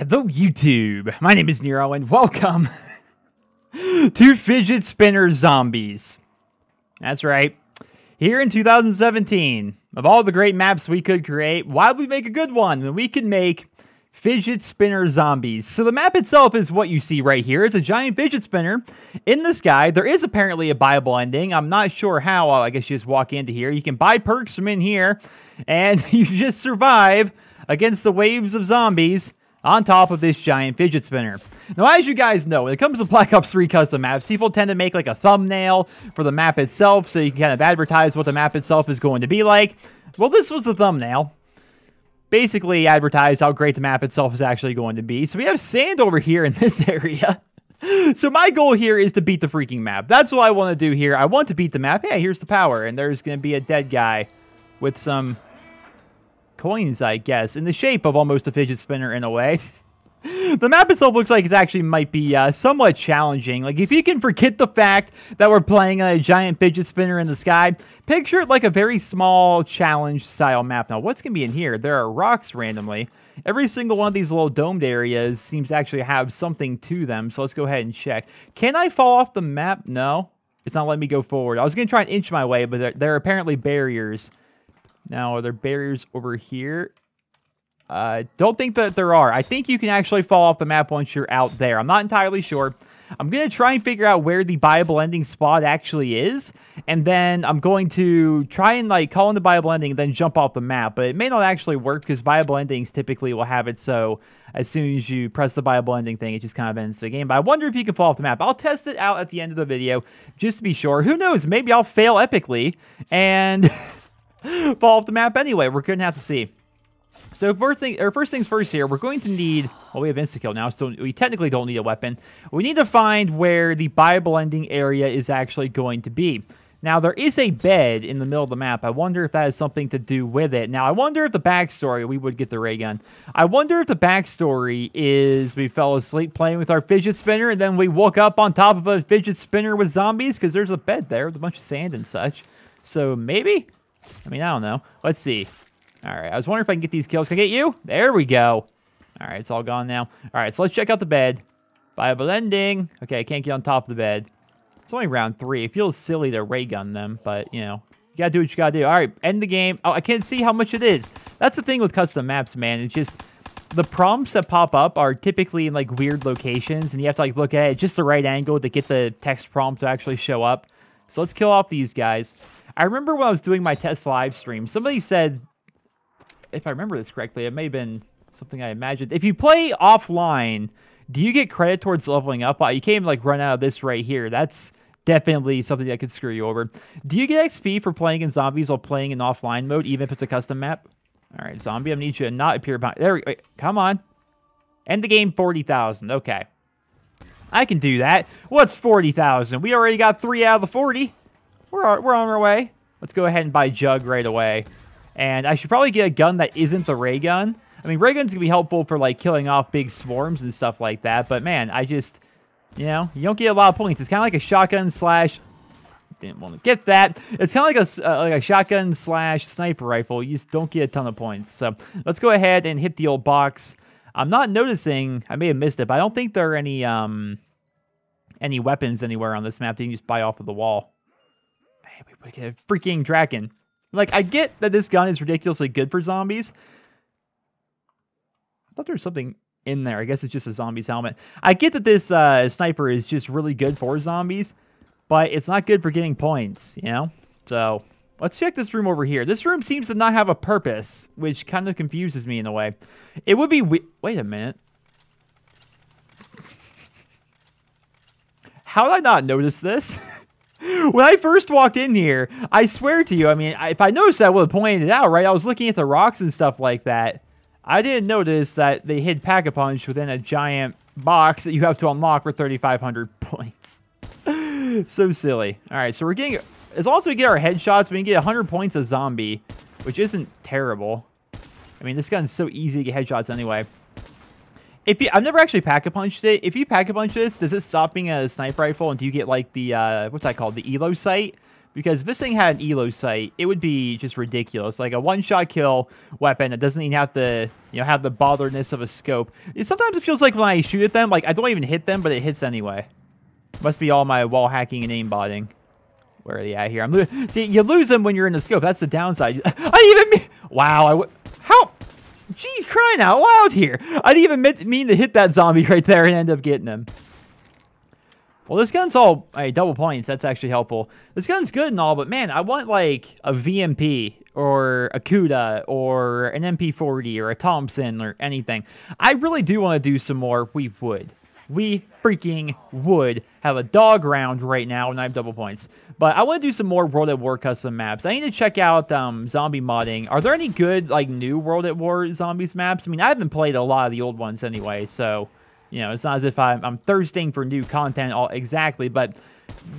Hello YouTube, my name is Nero and welcome to Fidget Spinner Zombies. That's right, here in 2017, of all the great maps we could create, why would we make a good one when we could make Fidget Spinner Zombies? So the map itself is what you see right here. It's a giant fidget spinner in the sky. There is apparently a Bible ending. I'm not sure how. I guess you just walk into here. You can buy perks from in here, and you just survive against the waves of zombies on top of this giant fidget spinner. Now, as you guys know, when it comes to Black Ops 3 custom maps, people tend to make like a thumbnail for the map itself, so you can kind of advertise what the map itself is going to be like. Well, this was the thumbnail. Basically advertise how great the map itself is actually going to be. So we have sand over here in this area. So my goal here is to beat the freaking map. That's what I want to do here. I want to beat the map. Hey, here's the power, and there's going to be a dead guy with some coins, I guess, in the shape of almost a fidget spinner in a way. The map itself looks like it actually might be somewhat challenging. Like, if you can forget the fact that we're playing a giant fidget spinner in the sky, picture it like a very small challenge style map. Now, what's going to be in here? There are rocks randomly. Every single one of these little domed areas seems to actually have something to them, so let's go ahead and check. Can I fall off the map? No. It's not letting me go forward. I was going to try and inch my way, but there are apparently barriers. Now, are there barriers over here? Don't think that there are. I think you can actually fall off the map once you're out there. I'm not entirely sure. I'm going to try and figure out where the Bible ending spot actually is. And then I'm going to try and like call in the Bible ending and then jump off the map. But it may not actually work because Bible endings typically will have it so as soon as you press the Bible ending thing, it just kind of ends the game. But I wonder if you can fall off the map. I'll test it out at the end of the video just to be sure. Who knows? Maybe I'll fail epically and fall off the map anyway. We're going to have to see. So first things first here, we're going to need, well, we have insta-kill now, so we technically don't need a weapon. We need to find where the Bible ending area is actually going to be. Now, there is a bed in the middle of the map. I wonder if that has something to do with it. Now, I wonder if the backstory, we would get the ray gun. I wonder if the backstory is we fell asleep playing with our fidget spinner, and then we woke up on top of a fidget spinner with zombies, because there's a bed there with a bunch of sand and such. So, maybe? I mean, I don't know. Let's see. All right, I was wondering if I can get these kills. Can I get you? There we go. All right, it's all gone now. All right, so let's check out the bed. Bible ending. Okay, I can't get on top of the bed. It's only round 3. It feels silly to ray gun them, but, you know, you gotta do what you gotta do. All right, end the game. Oh, I can't see how much it is. That's the thing with custom maps, man. It's just the prompts that pop up are typically in, like, weird locations, and you have to, like, look at it just the right angle to get the text prompt to actually show up. So let's kill off these guys. I remember when I was doing my test live stream, somebody said, if I remember this correctly, it may have been something I imagined. If you play offline, do you get credit towards leveling up? You can't even, like, run out of this right here. That's definitely something that could screw you over. Do you get XP for playing in zombies while playing in offline mode, even if it's a custom map? All right, zombie, I need you to not appear behind. There we go. Wait, come on. End the game, 40,000. Okay. I can do that. What's 40,000? We already got 3 out of the 40. We're on our way. Let's go ahead and buy Jug right away. And I should probably get a gun that isn't the ray gun. I mean, ray guns can be helpful for, like, killing off big swarms and stuff like that. But, man, I just, you know, you don't get a lot of points. It's kind of like a shotgun slash... Didn't want to get that. It's kind of like a shotgun slash sniper rifle. You just don't get a ton of points. So, let's go ahead and hit the old box. I'm not noticing... I may have missed it, but I don't think there are any weapons anywhere on this map that you can just buy off of the wall. Hey, we get a freaking Draken. Like, I get that this gun is ridiculously good for zombies. I thought there was something in there. I guess it's just a zombie's helmet. I get that this sniper is just really good for zombies, but it's not good for getting points, you know? So, let's check this room over here. This room seems to not have a purpose, which kind of confuses me in a way. It would be... Wait a minute. How did I not notice this? When I first walked in here, I swear to you, I mean, if I noticed that, I would have pointed it out, right? I was looking at the rocks and stuff like that. I didn't notice that they hid Pack-a-Punch within a giant box that you have to unlock for 3,500 points. So silly. All right, so we're getting... As long as we get our headshots, we can get 100 points a zombie, which isn't terrible. I mean, this gun's so easy to get headshots anyway. I've never actually Pack-a-Punched it. If you Pack-a-Punch this, does it stop being a sniper rifle? And do you get, like, the, what's that called? The Elo sight? Because if this thing had an elo sight, it would be just ridiculous. Like a one-shot kill weapon that doesn't even have to, have the botherness of a scope. Sometimes it feels like when I shoot at them, like I don't even hit them, but it hits anyway. Must be all my wall hacking and aimbotting. Where are they at here? See, you lose them when you're in the scope. That's the downside. Wow. How? Gee, crying out loud here. I didn't even mean to hit that zombie right there and end up getting him. Well, this gun's all double points. That's actually helpful. This gun's good and all, but man, I want like a VMP or a CUDA or an MP40 or a Thompson or anything. I really do want to do some more. We freaking would have a dog round right now, and I have double points. But I want to do some more World at War custom maps. I need to check out zombie modding. Are there any good like new World at War zombies maps? I mean, I haven't played a lot of the old ones anyway, so it's not as if I'm thirsting for new content exactly. But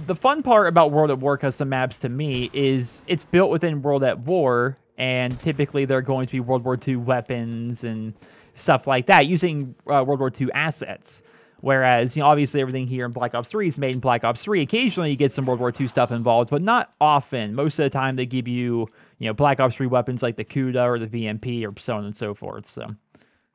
the fun part about World at War custom maps to me is it's built within World at War, and typically they're going to be World War II weapons and stuff like that using World War II assets. Whereas, obviously everything here in Black Ops 3 is made in Black Ops 3. Occasionally you get some World War II stuff involved, but not often. Most of the time they give you, Black Ops 3 weapons like the CUDA or the VMP or so on and so forth. So,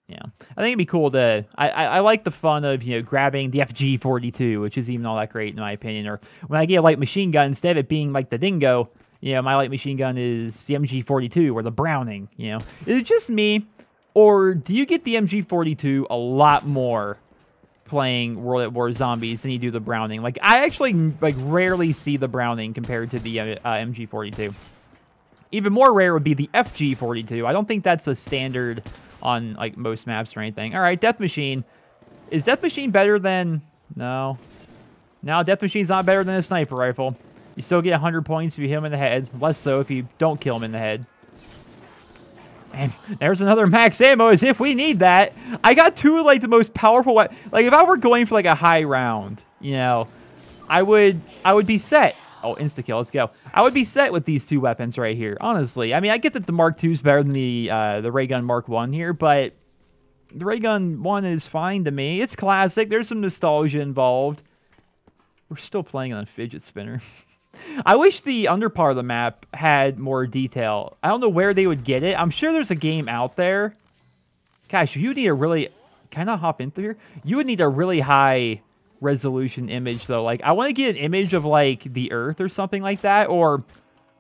yeah. I think it'd be cool to... I like the fun of, grabbing the FG42, which isn't even all that great in my opinion. Or when I get a light machine gun, instead of it being like the Dingo, my light machine gun is the MG42 or the Browning, Is it just me? Or do you get the MG42 a lot more playing World at War Zombies than you do the Browning? Like, I actually rarely see the Browning compared to the MG42. Even more rare would be the FG42. I don't think that's a standard on like most maps or anything. All right, Death Machine. Is Death Machine better than... No, Death Machine's not better than a sniper rifle. You still get 100 points if you hit him in the head. Less so if you don't kill him in the head. And there's another max ammo, as if we need that. I got two of like the most powerful like if I were going for like a high round, I would be set. Oh, insta kill, let's go. I would be set with these two weapons right here, honestly. I mean, I get that the Mark II is better than the Ray Gun Mark I here, but the Ray Gun 1 is fine to me. It's classic. There's some nostalgia involved. We're still playing on a fidget spinner. I wish the under part of the map had more detail. I don't know where they would get it. I'm sure there's a game out there. Gosh, you need a really... Can I hop in through here? You would need a really high resolution image, though. Like, I want to get an image of, like, the Earth or something like that. Or,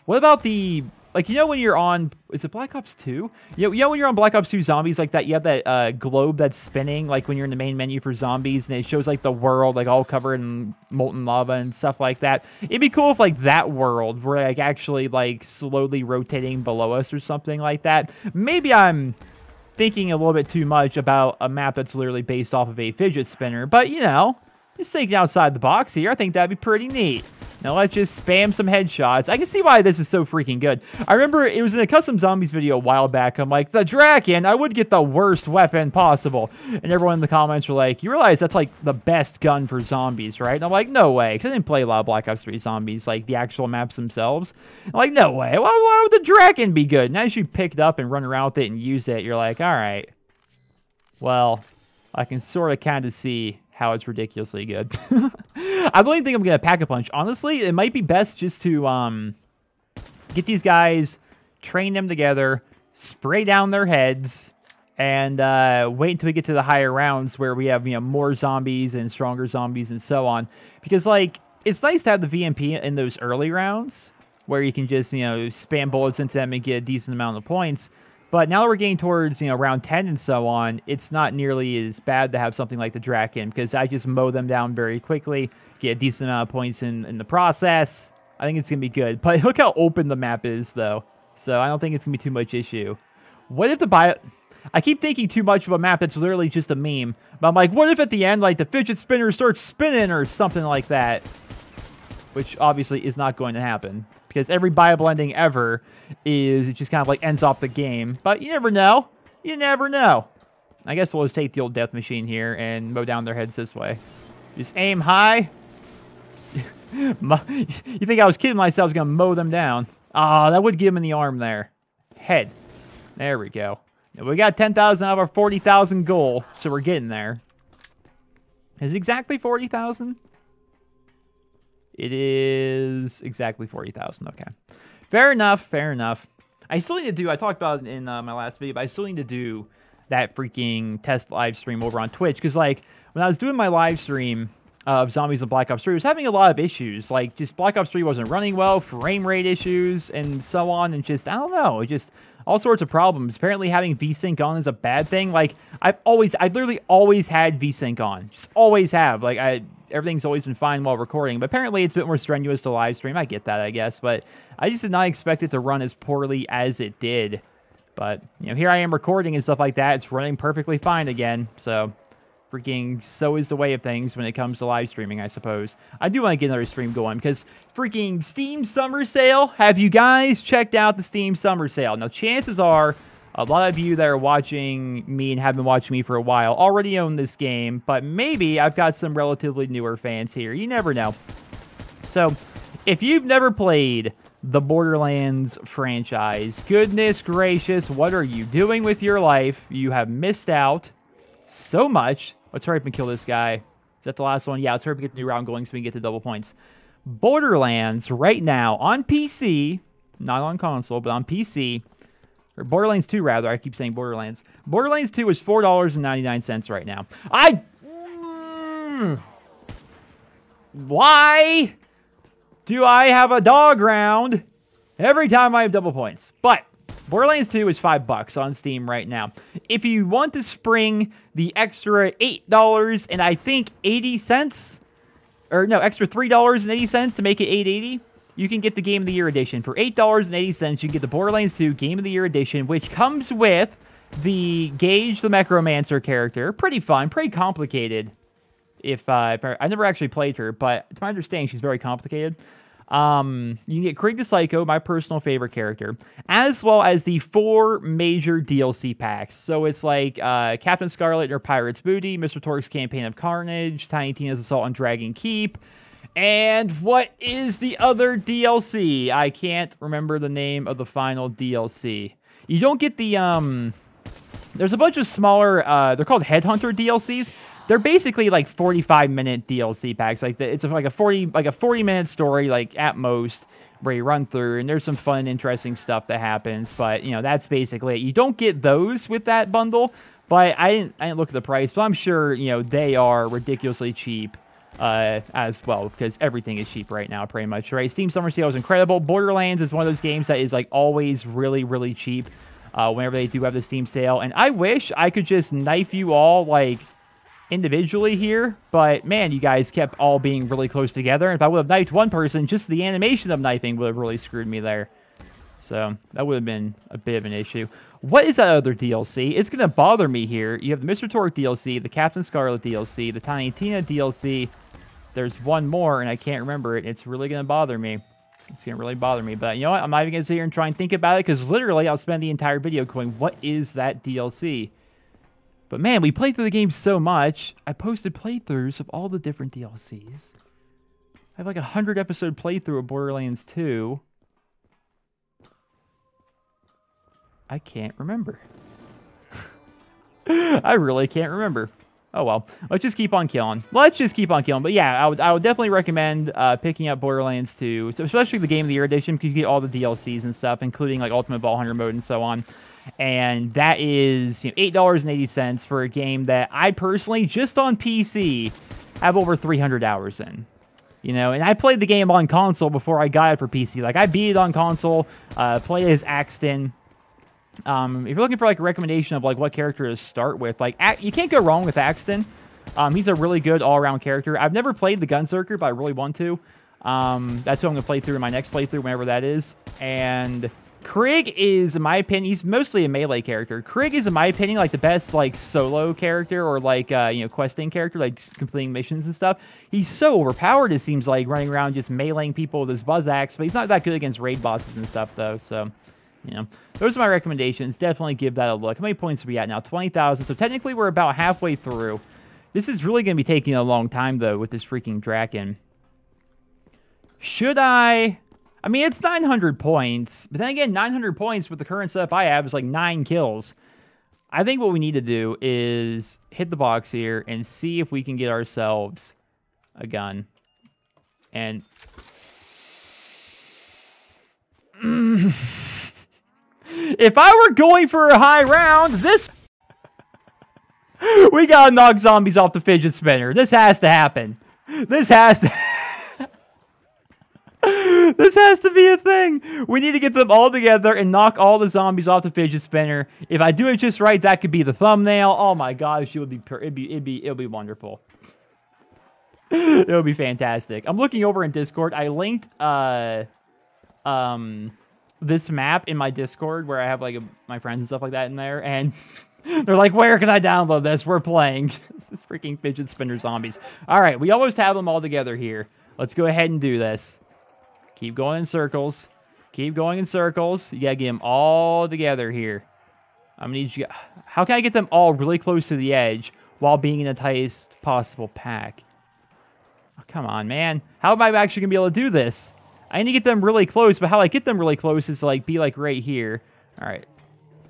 what about the... Like, when you're on... Is it Black Ops 2? When you're on Black Ops 2 Zombies like that, you have that globe that's spinning, like, when you're in the main menu for zombies, and it shows, like, the world, like, all covered in molten lava and stuff like that. It'd be cool if, like, that world were, like, actually, like, slowly rotating below us or something like that. Maybe I'm thinking a little bit too much about a map that's literally based off of a fidget spinner, but, just thinking outside the box here, I think that'd be pretty neat. Now let's just spam some headshots. I can see why this is so freaking good. I remember it was in a Custom Zombies video a while back. I'm like, the Draken, I would get the worst weapon possible. And everyone in the comments were like, you realize that's like the best gun for zombies, right? And I'm like, no way. Because I didn't play a lot of Black Ops 3 Zombies, like the actual maps themselves. I'm like, no way. Why would the Draken be good? And as you pick it up and run around with it and use it, you're like, all right. Well, I can sort of kind of see how it's ridiculously good. I don't even think I'm going to pack a punch. Honestly, it might be best just to get these guys, train them together, spray down their heads, and wait until we get to the higher rounds where we have more zombies and stronger zombies and so on. Because, like, it's nice to have the VMP in those early rounds where you can just, spam bullets into them and get a decent amount of points. But now that we're getting towards, round 10 and so on, it's not nearly as bad to have something like the Draken, because I just mow them down very quickly, get a decent amount of points in the process. I think it's going to be good. But look how open the map is, though. So I don't think it's going to be too much issue. What if I keep thinking too much of a map that's literally just a meme. But I'm like, what if at the end, like, the fidget spinner starts spinning or something like that? Which obviously is not going to happen, because every Bible ending ever is, it just kind of like ends off the game. But you never know. You never know. I guess we'll just take the old Death Machine here and mow down their heads this way. Just aim high. You think I was kidding myself? I was going to mow them down. Ah, that would give him in the arm there. Head. There we go. We got 10,000 out of our 40,000 goal, so we're getting there. Is it exactly 40,000? It is exactly 40,000. Okay. Fair enough. Fair enough. I still need to do, I talked about it in my last video, but I still need to do that freaking test live stream over on Twitch. Because, like, when I was doing my live stream of Zombies and Black Ops 3, I was having a lot of issues. Like, just Black Ops 3 wasn't running well, frame rate issues, and so on. And just, I don't know, just all sorts of problems. Apparently, having VSync on is a bad thing. Like, I've literally always had VSync on. Just always have. Like, everything's always been fine while recording. But apparently, it's a bit more strenuous to live stream. I get that, I guess. But I just did not expect it to run as poorly as it did. But, you know, here I am recording and stuff like that. It's running perfectly fine again. So, freaking so is the way of things when it comes to live streaming, I suppose. I do want to get another stream going because freaking Steam Summer Sale. Have you guys checked out the Steam Summer Sale? Now, chances are a lot of you that are watching me and have been watching me for a while already own this game. But maybe I've got some relatively newer fans here. You never know. So, if you've never played the Borderlands franchise, goodness gracious, what are you doing with your life? You have missed out so much. Let's hurry up and kill this guy. Is that the last one? Yeah, let's hurry up and get the new round going so we can get to double points. Borderlands right now on PC, not on console, but on PC, or Borderlands 2 rather. I keep saying Borderlands. Borderlands 2 is $4.99 right now. Why do I have a dog round every time I have double points? But Borderlands 2 is $5 on Steam right now. If you want to spring the extra $8 and I think 80 cents, or no, extra $3.80 to make it $8.80, you can get the Game of the Year edition. For $8.80, you can get the Borderlands 2 Game of the Year edition, which comes with the Gage the Necromancer character. Pretty fun, pretty complicated. If I never actually played her, but to my understanding, she's very complicated. You can get Krieg the Psycho, my personal favorite character, as well as the 4 major DLC packs. So it's like Captain Scarlet and her Pirate's Booty, Mr. Torque's Campaign of Carnage, Tiny Tina's Assault on Dragon Keep, and what is the other DLC? I can't remember the name of the final DLC. You don't get the, there's a bunch of smaller, they're called Headhunter DLCs. They're basically like 45-minute DLC packs. Like it's like a 40-minute story, like at most, where you run through, and there's some fun, interesting stuff that happens. But you know, that's basically it. You don't get those with that bundle. But I didn't look at the price, but I'm sure you know they are ridiculously cheap as well, because everything is cheap right now, pretty much. Right? Steam Summer Sale is incredible. Borderlands is one of those games that is like always really, really cheap whenever they do have the Steam sale. And I wish I could just knife you all like individually here, but man, you guys kept all being really close together. And if I would have knifed one person, just the animation of knifing would have really screwed me there. So that would have been a bit of an issue. What is that other DLC? It's going to bother me here. You have the Mr. Torque DLC, the Captain Scarlet DLC, the Tiny Tina DLC. There's one more, and I can't remember it. It's really going to bother me. It's going to really bother me. But you know what? I'm not even going to sit here and try and think about it, because literally I'll spend the entire video going, what is that DLC? But man, we played through the game so much. I posted playthroughs of all the different DLCs. I have like a 100-episode playthrough of Borderlands 2. I can't remember. I really can't remember. Oh well. Let's just keep on killing. Let's just keep on killing. But yeah, I would definitely recommend picking up Borderlands 2, so especially the Game of the Year edition, because you get all the DLCs and stuff, including like Ultimate Ball Hunter mode and so on. And that is, you know, $8.80 for a game that I personally, just on PC, have over 300 hours in. You know, and I played the game on console before I got it for PC. Like, I beat it on console, played as Axton. If you're looking for, like, a recommendation of, like, what character to start with, like, you can't go wrong with Axton. He's a really good all-around character. I've never played the Gunzerker, but I really want to. That's who I'm going to play through in my next playthrough, whenever that is. And Krieg is, in my opinion, he's mostly a melee character. Krieg is, in my opinion, like the best like solo character, or like you know, questing character, like completing missions and stuff. He's so overpowered, it seems like, running around just meleeing people with his buzz axe. But he's not that good against raid bosses and stuff, though. So, you know, those are my recommendations. Definitely give that a look. How many points are we at now? 20,000. So technically, we're about halfway through. This is really going to be taking a long time, though, with this freaking Draken. Should I mean, it's 900 points, but then again, 900 points with the current setup I have is like 9 kills. I think what we need to do is hit the box here and see if we can get ourselves a gun. And if I were going for a high round, this... We gotta knock zombies off the fidget spinner. This has to happen. This has to... This has to be a thing. We need to get them all together and knock all the zombies off the fidget spinner. If I do it just right, that could be the thumbnail. Oh my gosh, it would be it'll be wonderful. It would be fantastic. I'm looking over in Discord. I linked this map in my Discord where I have like my friends and stuff like that in there, and they're like, "Where can I download this? We're playing." This is freaking fidget spinner zombies. All right, we almost have them all together here. Let's go ahead and do this. Keep going in circles. Keep going in circles. You gotta get them all together here. I'm gonna need you. How can I get them all really close to the edge while being in the tightest possible pack? Oh, come on, man. How am I actually gonna be able to do this? I need to get them really close, but how I get them really close is to like be like right here. All right,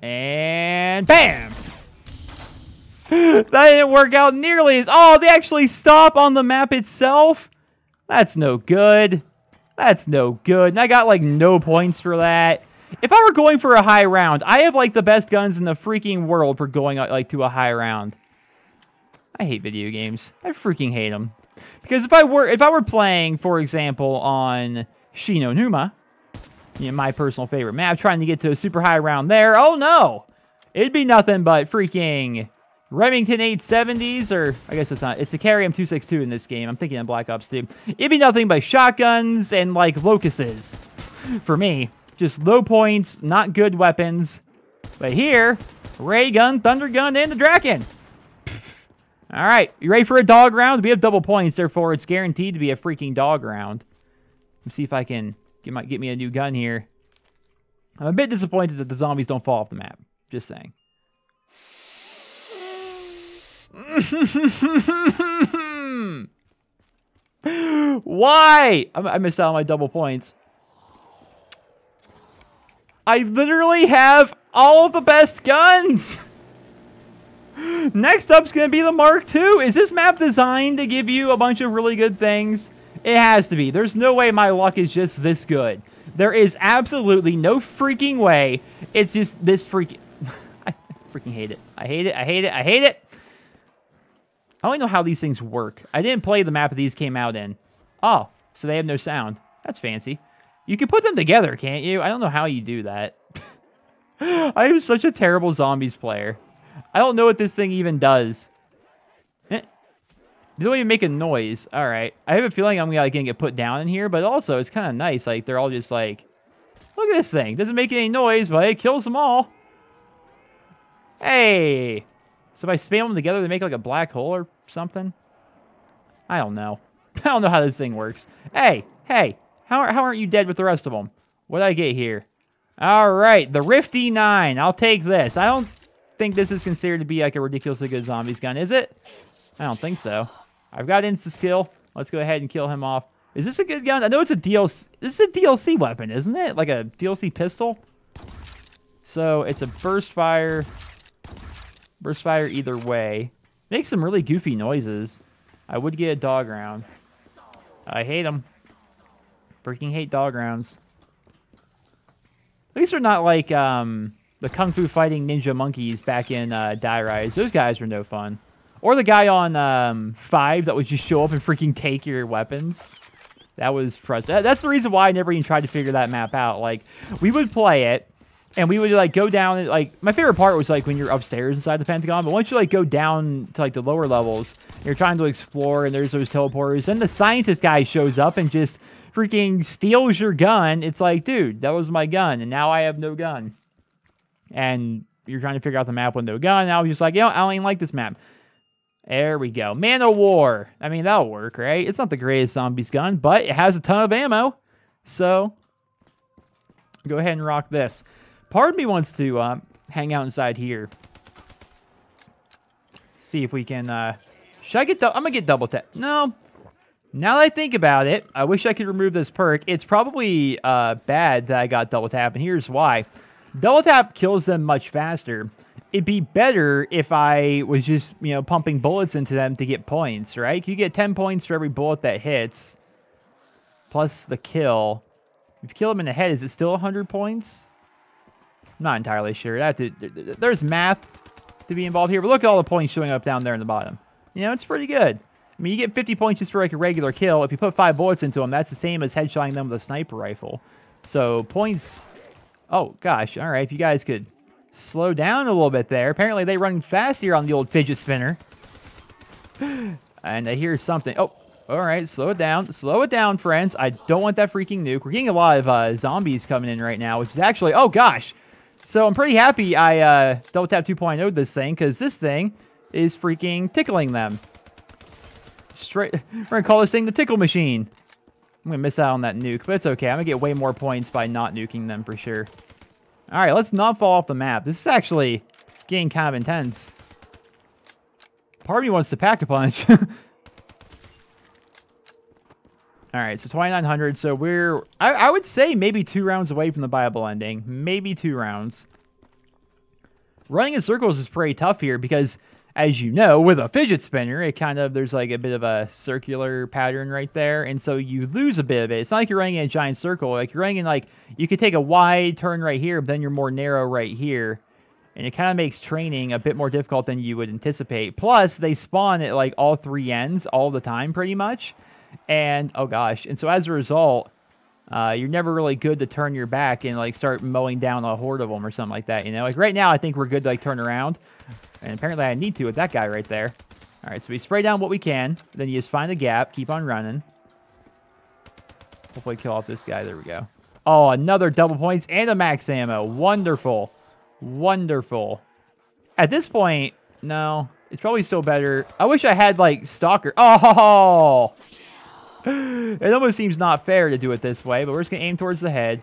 and bam. That didn't work out nearly as. Oh, they actually stop on the map itself. That's no good. That's no good. And I got, like, no points for that. If I were going for a high round, I have, like, the best guns in the freaking world for going, like, to a high round. I hate video games. I freaking hate them. Because if I were playing, for example, on Shinonuma, you know, my personal favorite map, trying to get to a super high round there, oh, no. It'd be nothing but freaking Remington 870s, or I guess it's not. It's the Carrium 262 in this game. I'm thinking of Black Ops 2. It'd be nothing but shotguns and, like, locusts. For me. Just low points, not good weapons. But here, ray gun, thunder gun, and the Draken. All right, you ready for a dog round? We have double points, therefore it's guaranteed to be a freaking dog round. Let's see if I can get me a new gun here. I'm a bit disappointed that the zombies don't fall off the map. Just saying. Why? I missed out on my double points. I literally have all of the best guns. Next up's gonna be the Mark II. Is this map designed to give you a bunch of really good things? It has to be. There's no way my luck is just this good. There is absolutely no freaking way. It's just this freaking... I freaking hate it. I hate it. I hate it. I hate it. I don't know how these things work. I didn't play the map that these came out in. Oh, so they have no sound. That's fancy. You can put them together, can't you? I don't know how you do that. I am such a terrible zombies player. I don't know what this thing even does. They don't even make a noise. All right. I have a feeling I'm gonna get put down in here, but also it's kind of nice. Like, they're all just like, look at this thing. Doesn't make any noise, but it kills them all. Hey. So if I spam them together, they make like a black hole or something? I don't know. I don't know how this thing works. Hey, hey, how aren't you dead with the rest of them? What did I get here? All right, the Rifty 9. I'll take this. I don't think this is considered to be like a ridiculously good zombies gun, is it? I don't think so. I've got insta-skill. Let's go ahead and kill him off. Is this a good gun? I know it's a DLC. This is a DLC weapon, isn't it? Like a DLC pistol? So it's a burst fire. Burst fire either way. Makes some really goofy noises. I would get a dog round. I hate them. Freaking hate dog rounds. At least they're not like the Kung Fu Fighting Ninja Monkeys back in Die Rise. Those guys were no fun. Or the guy on 5 that would just show up and freaking take your weapons. That was frustrating. That's the reason why I never even tried to figure that map out. Like, we would play it. And we would, like, go down, and, like, my favorite part was, like, when you're upstairs inside the Pentagon, but once you, like, go down to, like, the lower levels, you're trying to explore, and there's those teleporters, then the scientist guy shows up and just freaking steals your gun. It's like, dude, that was my gun, and now I have no gun. And you're trying to figure out the map with no gun, and I was just like, I don't even like this map. There we go. Man of War. I mean, that'll work, right? It's not the greatest zombies gun, but it has a ton of ammo, so go ahead and rock this. Part of me wants to hang out inside here. See if we can... should I get... I'm going to get double tap. No. Now that I think about it, I wish I could remove this perk. It's probably bad that I got double tap, and here's why. Double tap kills them much faster. It'd be better if I was just, you know, pumping bullets into them to get points, right? You get 10 points for every bullet that hits. plus the kill. If you kill him in the head, is it still 100 points? I'm not entirely sure. There's math to be involved here, but look at all the points showing up down there in the bottom. You know, it's pretty good. I mean, you get 50 points just for like a regular kill. If you put 5 bullets into them, that's the same as headshotting them with a sniper rifle. So points... Oh, gosh. All right, if you guys could slow down a little bit there. Apparently, they run fast here on the old fidget spinner. And I hear something. Oh, all right. Slow it down. Slow it down, friends. I don't want that freaking nuke. We're getting a lot of zombies coming in right now, which is actually... Oh, gosh. So I'm pretty happy I double tap 2.0'd this thing, because this thing is freaking tickling them. We're going to call this thing the tickle machine. I'm going to miss out on that nuke, but it's okay. I'm going to get way more points by not nuking them for sure. All right, let's not fall off the map. This is actually getting kind of intense. Part of me wants to pack a punch. All right, so 2,900. So we're, I would say maybe 2 rounds away from the viable ending. Maybe 2 rounds. Running in circles is pretty tough here because, as you know, with a fidget spinner, it kind of, there's like a bit of a circular pattern right there. And so you lose a bit of it. It's not like you're running in a giant circle. Like you're running in like, you could take a wide turn right here, but then you're more narrow right here. And it kind of makes training a bit more difficult than you would anticipate. Plus, they spawn at like all 3 ends all the time pretty much. And, oh gosh. And so as a result, you're never really good to turn your back and like start mowing down a horde of them or something like that, you know? Like right now, I think we're good to like turn around. And apparently I need to with that guy right there. All right, so we spray down what we can. Then you just find a gap, keep on running. Hopefully kill off this guy. There we go. Oh, another double points and a max ammo. Wonderful. Wonderful. At this point, no, it's probably still better. I wish I had like Stalker. Oh! It almost seems not fair to do it this way, but we're just going to aim towards the head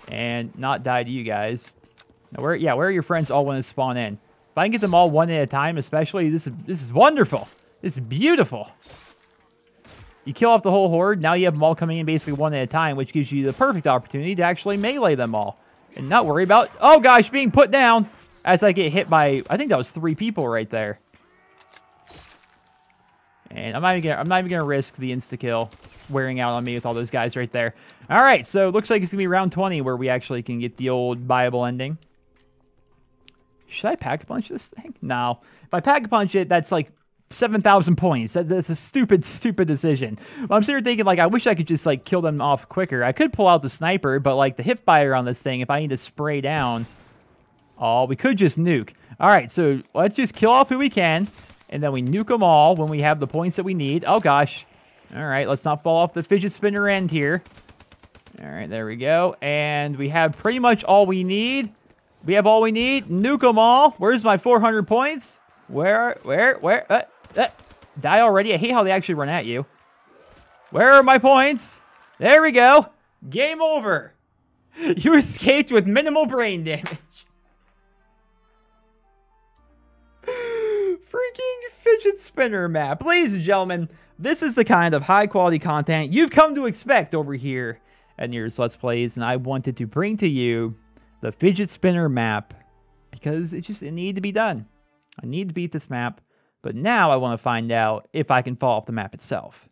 and not die to you guys. Now, where are your friends all want to spawn in? If I can get them all one at a time, especially, this is wonderful. This is beautiful. You kill off the whole horde, now you have them all coming in basically one at a time, which gives you the perfect opportunity to actually melee them all. And not worry about, oh gosh, being put down as I get hit by, I think that was 3 people right there. And I'm not even gonna risk the insta-kill wearing out on me with all those guys right there. All right, so it looks like it's gonna be round 20 where we actually can get the old viable ending. Should I pack-a-punch this thing? No. If I pack-a-punch it, that's like 7,000 points. That's a stupid, stupid decision. I'm sitting here thinking, like, I wish I could just, like, kill them off quicker. I could pull out the sniper, but, like, the hip fire on this thing, if I need to spray down... Oh, we could just nuke. All right, so let's just kill off who we can, and then we nuke them all when we have the points that we need. Oh, gosh. All right, let's not fall off the fidget spinner end here. All right, there we go. And we have pretty much all we need. We have all we need. Nuke them all. Where's my 400 points? Where? Die already? I hate how they actually run at you. Where are my points? There we go. Game over. You escaped with minimal brain damage. Freaking fidget spinner map. Ladies and gentlemen, this is the kind of high quality content you've come to expect over here at Nearest Let's Plays, and I wanted to bring to you the fidget spinner map because it needed to be done. I need to beat this map, but now I want to find out if I can fall off the map itself.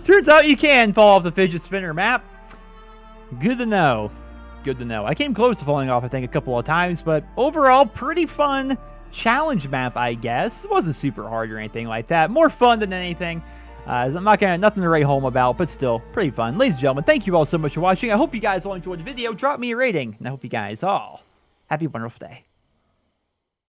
Turns out you can fall off the fidget spinner map. Good to know. Good to know. I came close to falling off, I think, a couple of times, but overall, pretty fun challenge map, I guess. It wasn't super hard or anything like that. More fun than anything. I'm not gonna, nothing to write home about, but still, pretty fun. Ladies and gentlemen, thank you all so much for watching. I hope you guys all enjoyed the video. Drop me a rating, and I hope you guys all have a wonderful day.